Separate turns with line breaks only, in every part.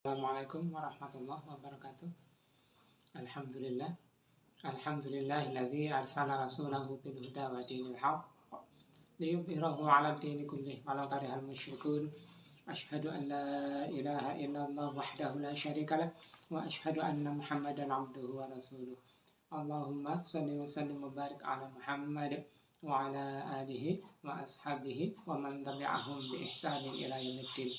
Assalamualaikum warahmatullahi wabarakatuh. Alhamdulillah. Alhamdulillahilladzi arsala rasulahu bil huda wa dinil haqq liyudhhirahu 'ala ad-dini kullih walau karihal musyrikun. Asyhadu an la ilaha illallah wahdahu la syarika lah wa asyhadu anna Muhammadan 'abduhu wa rasuluh. Allahumma shalli wa sallim wa barik 'ala Muhammad wa 'ala alihi wa ashabihi wa man tabi'ahum bi ihsanin ila yaumiddin.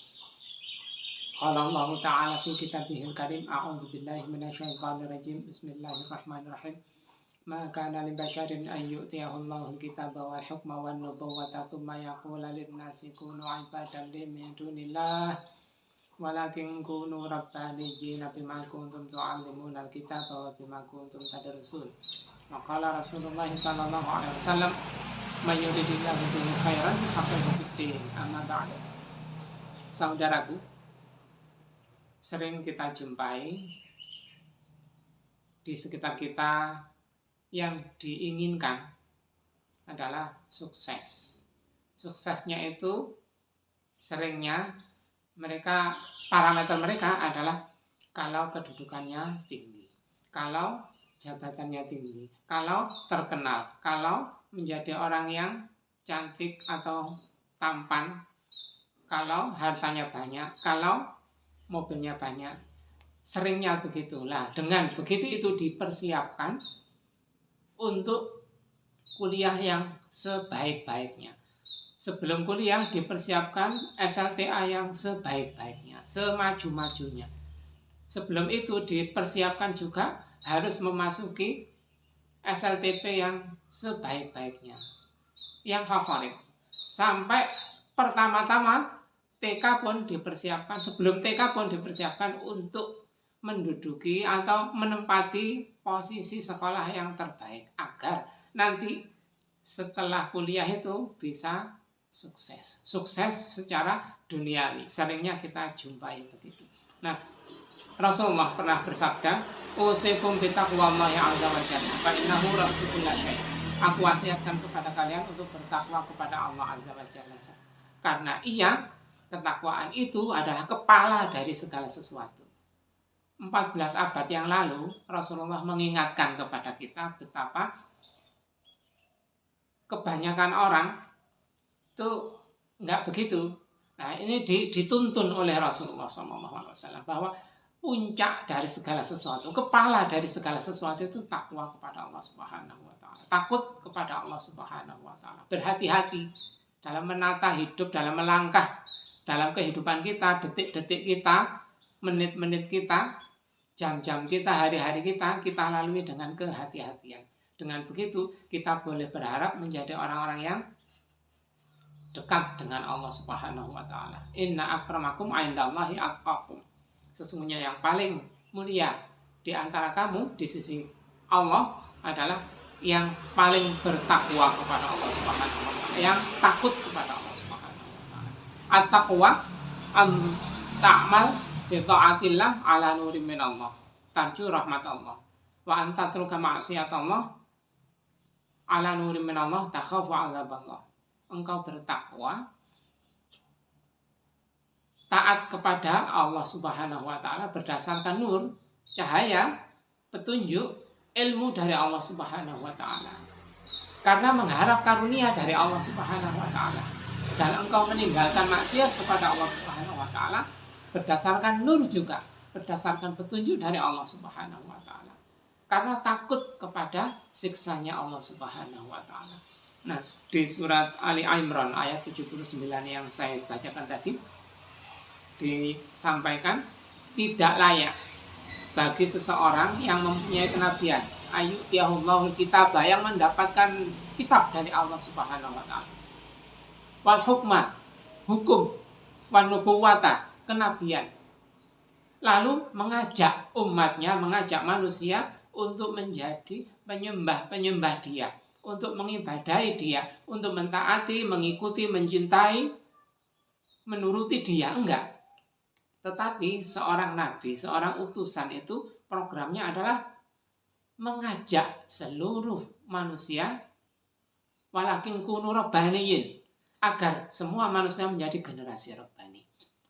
Qala Allah Ta'ala fi kitabihil karim, a'udzu billahi minasyaitonir rajim. Bismillahirrahmanirrahim. Ma kana li basyarin an yu'tiyahu Allahul kitaba wal hukma wan nubuwwata tsumma yaqula lin nasi kunu 'ibadan li min dunillah walakin kunu rabbaniyina bima kuntum tu'allimuna al-kitaba wa bima kuntum tadrusun. Wa qala Rasulullah sallallahu alaihi wasallam, may yuridillahu bihi khairan yufaqihuhu fid-din. Amma ba'du. Saudaraku, sering kita jumpai di sekitar kita yang diinginkan adalah sukses. Suksesnya itu seringnya parameter mereka adalah kalau kedudukannya tinggi, kalau jabatannya tinggi, kalau terkenal, kalau menjadi orang yang cantik atau tampan, kalau hartanya banyak, kalau mobilnya banyak. Seringnya begitulah. Dengan begitu itu dipersiapkan untuk kuliah yang sebaik-baiknya. Sebelum kuliah dipersiapkan SLTA yang sebaik-baiknya, semaju-majunya. Sebelum itu dipersiapkan juga harus memasuki SLTP yang sebaik-baiknya, yang favorit. Sampai pertama-tama TK pun dipersiapkan, sebelum TK pun dipersiapkan untuk menduduki atau menempati posisi sekolah yang terbaik agar nanti setelah kuliah itu bisa sukses. Sukses secara duniawi. Seringnya kita jumpai begitu. Nah, Rasulullah pernah bersabda, "Usikum bitaqwallahi 'azza wa jalla, fa innahu ra'su kulli syai'." Aku wasiatkan kepada kalian untuk bertakwa kepada Allah Azza wa Jalla. Karena ketakwaan itu adalah kepala dari segala sesuatu. 14 abad yang lalu Rasulullah mengingatkan kepada kita betapa kebanyakan orang itu enggak begitu. Nah, ini dituntun oleh Rasulullah SAW bahwa puncak dari segala sesuatu, kepala dari segala sesuatu itu takwa kepada Allah Subhanahu wa taala. Takut kepada Allah Subhanahu wa taala. Berhati-hati dalam menata hidup, dalam melangkah dalam kehidupan kita, detik-detik kita, menit-menit kita, jam-jam kita, hari-hari kita lalui dengan kehati-hatian. Dengan begitu, kita boleh berharap menjadi orang-orang yang dekat dengan Allah Subhanahu wa taala. Inna akramakum 'indallahi atqakum. Sesungguhnya yang paling mulia di antara kamu di sisi Allah adalah yang paling bertakwa kepada Allah Subhanahu wa taala, yang takut kepada Allah Subhanahu. At-taqwa an ta'mal bi ta'atillah ala nurim minallah, tarju rahmatallah, wa an tatruka ma'siyatallah ala nurim minallah, takhafu 'adzaballah. Engkau bertakwa, taat kepada Allah Subhanahu wa taala berdasarkan nur, cahaya, petunjuk, ilmu dari Allah Subhanahu wa taala. Karena mengharap karunia dari Allah Subhanahu wa taala. Dan engkau meninggalkan maksiat kepada Allah Subhanahu wa taala berdasarkan nur juga, berdasarkan petunjuk dari Allah Subhanahu wa taala. Karena takut kepada siksanya Allah Subhanahu wa taala. Nah, di surat Ali Imran ayat 79 yang saya bacakan tadi disampaikan, tidak layak bagi seseorang yang mempunyai kenabian, ayyutiyahullahu kitabah, yang mendapatkan kitab dari Allah Subhanahu wa taala, wal hukma, hukum, wan nubuwata, kenabian, lalu mengajak umatnya, mengajak manusia untuk menjadi penyembah dia, untuk mengibadahi dia, untuk mentaati, mengikuti, mencintai, menuruti dia. Enggak. Tetapi seorang nabi, seorang utusan itu programnya adalah mengajak seluruh manusia, walakin kunu rabbaniyin, agar semua manusia menjadi generasi Rabbani.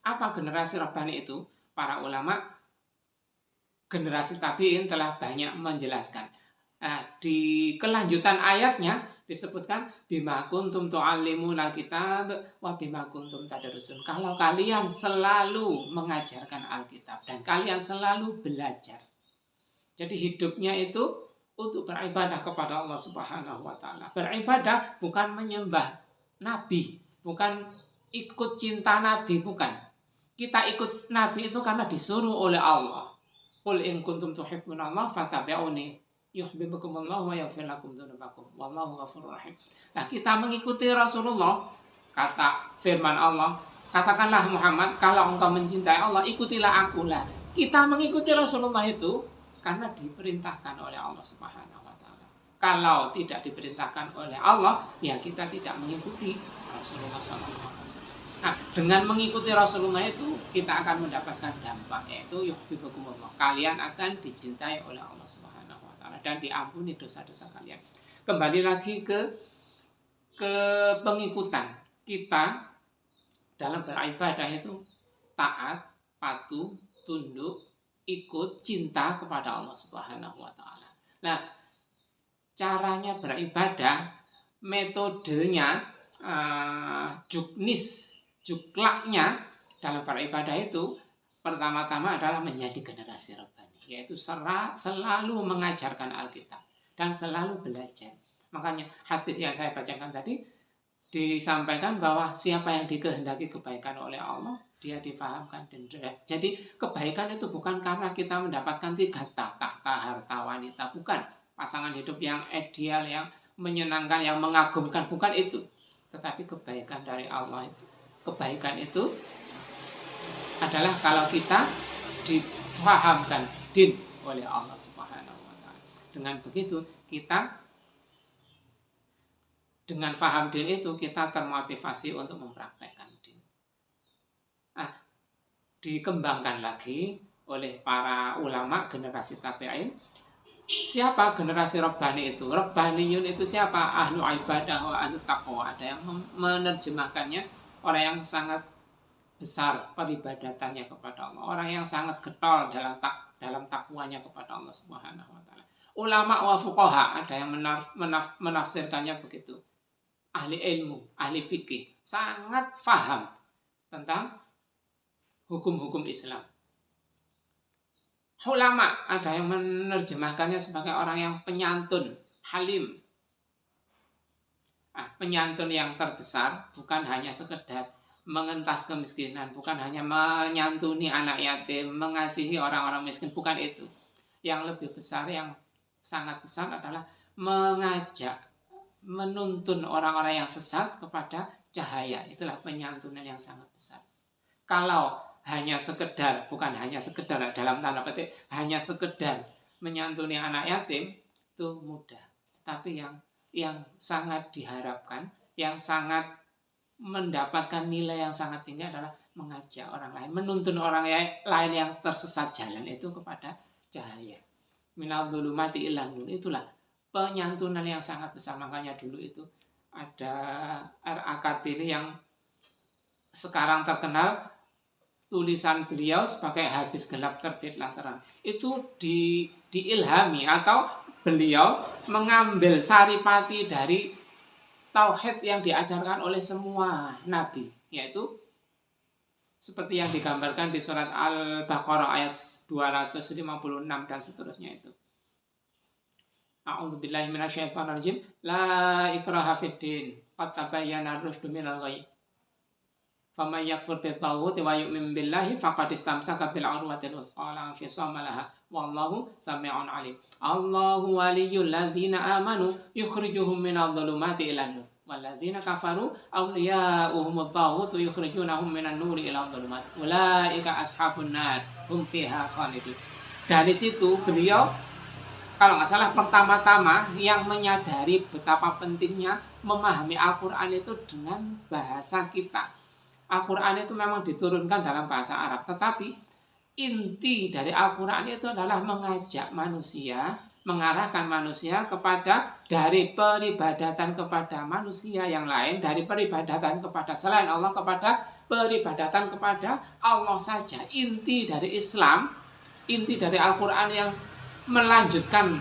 Apa generasi Rabbani itu? para ulama generasi tabi'in telah banyak menjelaskan. Di kelanjutan ayatnya disebutkan bima kuntum tu'allimuna kitab wa bima kuntum tadrusun. Kalau kalian selalu mengajarkan Alkitab dan kalian selalu belajar. Jadi hidupnya itu untuk beribadah kepada Allah Subhanahu wa taala. Beribadah bukan menyembah nabi, bukan ikut cinta nabi, bukan. Kita ikut nabi itu karena disuruh oleh Allah. Qul in kuntum tuhibbunallaha fattabi'uni yuhibbukumullah wa yaghfir lakum dzunubakum wallahu ghafurur rahim. Nah, kita mengikuti Rasulullah, kata firman Allah, katakanlah Muhammad, kalau engkau mencintai Allah, ikutilah akulah. Kita mengikuti Rasulullah itu karena diperintahkan oleh Allah Subhanahu wa taala. Kalau tidak diperintahkan oleh Allah, ya kita tidak mengikuti Rasulullah SAW. Nah, dengan mengikuti Rasulullah itu kita akan mendapatkan dampak, yaitu yuhibbukumullah. Kalian akan dicintai oleh Allah Subhanahu wa taala dan diampuni dosa-dosa kalian. Kembali lagi ke pengikutan. Kita dalam beribadah itu taat, patuh, tunduk, ikut, cinta kepada Allah Subhanahu wa taala. Nah, caranya beribadah, metodenya, juklaknya dalam beribadah itu pertama-tama adalah menjadi generasi Rabbani, yaitu selalu mengajarkan Alkitab dan selalu belajar. Makanya hadis yang saya bacakan tadi disampaikan bahwa siapa yang dikehendaki kebaikan oleh Allah, dia difahamkan dan jadi kebaikan itu bukan karena kita mendapatkan 3 tahta, harta, wanita, bukan pasangan hidup yang ideal, yang menyenangkan, yang mengagumkan, bukan itu. Tetapi kebaikan dari Allah itu, kebaikan itu adalah kalau kita difahamkan din oleh Allah Subhanahu wa taala. Dengan begitu kita dengan faham din itu kita termotivasi untuk mempraktekkan din. Dikembangkan lagi oleh para ulama generasi tabi'in. Siapa generasi Rabbani itu? Rabbaniyun itu siapa? Ahlu ibadah wa ahlu taqwa. Ada yang menerjemahkannya orang yang sangat besar peribadatannya kepada Allah, orang yang sangat getol dalam takwanya kepada Allah Subhanahu wa taala. Ulama wa fuqaha, ada yang menafsirkannya begitu. Ahli ilmu, ahli fikih, sangat paham tentang hukum-hukum Islam. Ulama, ada yang menerjemahkannya sebagai orang yang penyantun, halim. Penyantun yang terbesar bukan hanya sekedar mengentas kemiskinan, bukan hanya menyantuni anak yatim, mengasihi orang-orang miskin, bukan itu. Yang lebih besar, yang sangat besar adalah mengajak, menuntun orang-orang yang sesat kepada cahaya. Itulah penyantunan yang sangat besar. Kalau hanya sekedar, bukan hanya sekedar dalam tanda petik, hanya sekedar menyantuni anak yatim, itu mudah. Tapi yang sangat diharapkan, yang sangat mendapatkan nilai yang sangat tinggi adalah mengajak orang lain, menuntun orang lain yang tersesat jalan itu kepada cahaya. Minal dzulumati ilan nur. Itulah penyantunan yang sangat besar. Makanya dulu itu ada R.A. Kartini yang sekarang terkenal, tulisan beliau sebagai habis gelap terbitlah terang. Itu diilhami atau beliau mengambil saripati dari tauhid yang diajarkan oleh semua nabi, yaitu seperti yang digambarkan di surat Al-Baqarah ayat 256 dan seterusnya itu. A'udzubillahi minasyaitonirrajim. La ikraha fiddin. Qad tabayyana ar-rusydu minal ghayy. Faman yakfur bit-taghuti wa yu'min billahi faqad istamsaka bil 'urwatil wuthqa la infisama laha wallahu samii'un 'alim. Allahu waliyyul ladzina amanu yukhrijuhum minadh dhulumati ilan nur wal ladzina kafaru awliya'uhumut taghutu yukhrijunahum minan nuri iladh dhulumat ulaika ashabun nar hum fiha khalidun. Dari situ beliau, kalau nggak salah, pertama-tama yang menyadari betapa pentingnya memahami Al-Quran itu dengan bahasa kita. Al-Quran itu memang diturunkan dalam bahasa Arab, tetapi inti dari Al-Quran itu adalah mengajak manusia, mengarahkan manusia kepada dari peribadatan kepada manusia yang lain, dari peribadatan kepada selain Allah, kepada peribadatan kepada Allah saja. Inti dari Islam, inti dari Al-Quran yang melanjutkan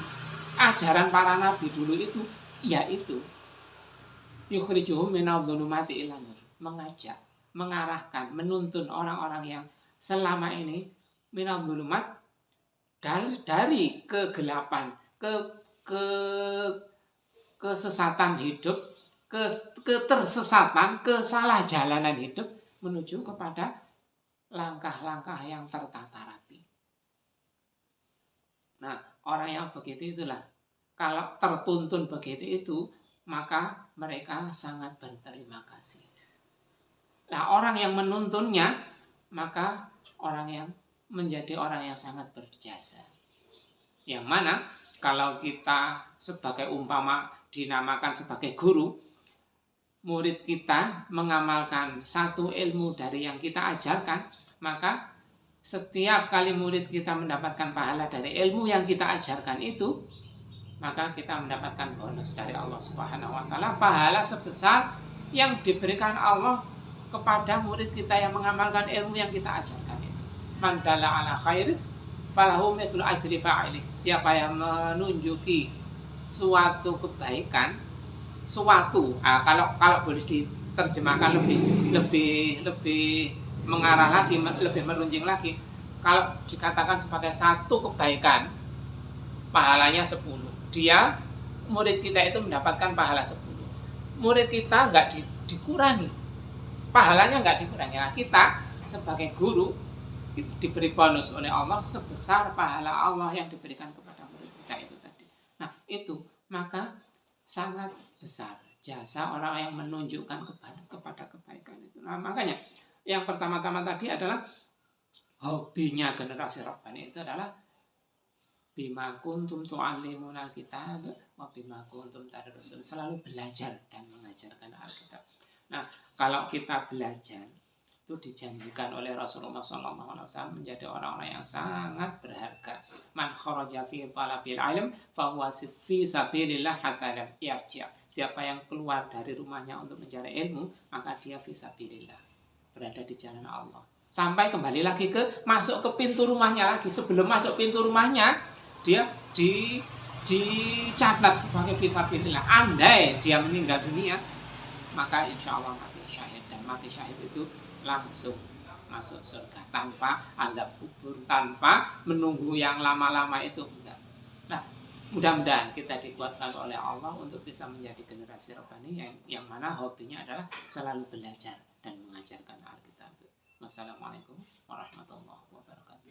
ajaran para nabi dulu itu, yaitu yukhrijuhum minadh-dhulumati ilan nur, mengajak, mengarahkan, menuntun orang-orang yang selama ini minadh-dhulumat, dari kegelapan, ke kesesatan hidup, ketersesatan, kesalahjalanan hidup, menuju kepada langkah-langkah yang tertata rapi. Nah, orang yang begitu itulah, kalau tertuntun begitu itu, maka mereka sangat berterima kasih. Nah, orang yang menuntunnya, maka orang yang menjadi orang yang sangat berjasa. Yang mana kalau kita sebagai umpama dinamakan sebagai guru, murid kita mengamalkan satu ilmu dari yang kita ajarkan, maka setiap kali murid kita mendapatkan pahala dari ilmu yang kita ajarkan itu, maka kita mendapatkan bonus dari Allah Subhanahu wa taala, pahala sebesar yang diberikan Allah kepada murid kita yang mengamalkan ilmu yang kita ajarkan itu. Man dalla ala khair falahu mithlu ajri fa'ili. Siapa yang menunjuki suatu kebaikan, kalau boleh diterjemahkan lebih mengarah lagi, lebih meruncing lagi, kalau dikatakan sebagai satu kebaikan, pahalanya 10. Dia, murid kita itu mendapatkan pahala 10. Murid kita nggak dikurangi, pahalanya nggak dikurangi. Nah, kita sebagai guru diberi bonus oleh Allah sebesar pahala Allah yang diberikan kepada murid kita itu tadi. Nah, itu maka sangat besar jasa orang yang menunjukkan kepada kebaikan itu. Nah, makanya yang pertama-tama tadi adalah hobinya generasi Rabbani itu adalah bima kuntum tu'allimunal kitab wa bima kuntum tadrusun, selalu belajar dan mengajarkan Alkitab. Nah, kalau kita belajar itu dijanjikan oleh Rasulullah SAW menjadi orang-orang yang sangat berharga. Man kharaja fi talabil ilm fa huwa fi sabilillah hatta yarji'. Siapa yang keluar dari rumahnya untuk mencari ilmu, maka dia fi sabilillah, berada di jalan Allah. Sampai kembali lagi masuk ke pintu rumahnya lagi. Sebelum masuk pintu rumahnya, dia dicatat sebagai fi sabilillah. Andai dia meninggal dunia, maka insya Allah mati syahid. Dan mati syahid itu langsung masuk surga tanpa ada kubur, tanpa menunggu yang lama-lama itu, enggak. Nah, mudah-mudahan kita dikuatkan oleh Allah untuk bisa menjadi generasi Rabbani yang mana hobinya adalah selalu belajar dan mengajarkan Alkitab. Wassalamualaikum warahmatullahi wabarakatuh.